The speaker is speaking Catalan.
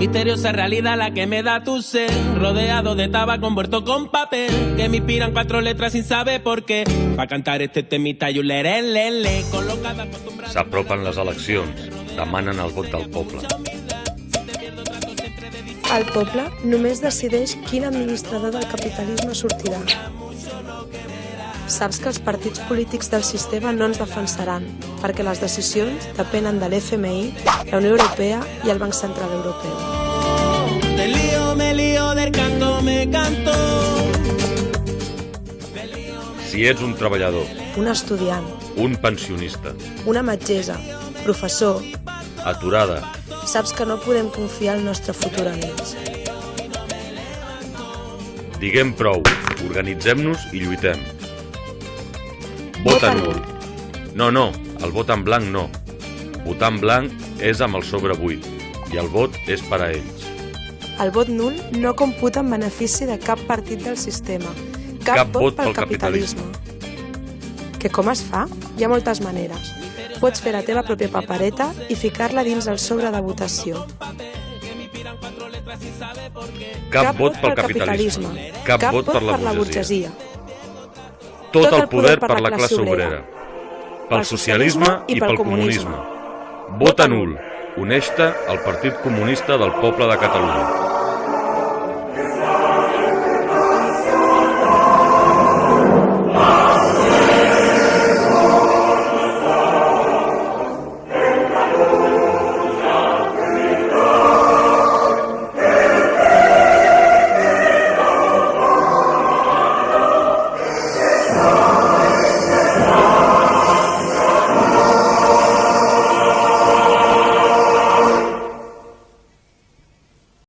Misteriosa realidad la que me da tu ser, rodeado de tabaco envuelto con papel, que me inspiran 4 letras sin saber por qué. Pa' cantar este temita y un lerelele, colocada acostumbrada. S'apropen les eleccions, demanen el vot del poble. El poble només decideix quin administrador del capitalisme sortirà. Saps que els partits polítics del sistema no ens defensaran, perquè les decisions depenen de l'FMI, la Unió Europea i el Banc Central Europeu. Me lío del canto, me canto. Si ets un treballador, Un estudiant, un pensionista, una metgessa, professor, aturada, saps que no podem confiar el nostre futur en ells. diguem prou, organitzem-nos i lluitem. Vota nul. No, el vot en blanc no. Votar en blanc és amb el sobre buit i el vot és per a ells. El vot nul no computa en benefici de cap partit del sistema. Cap vot pel capitalisme. Que com es fa? Hi ha moltes maneres. Pots fer la teva pròpia papereta i ficar-la dins el sobre de votació. Cap vot pel capitalisme. Cap vot per la burgesia. Tot el poder per la classe obrera. Pel socialisme i pel comunisme. Vota nul. Uneix-te al Partit Comunista del Poble de Catalunya.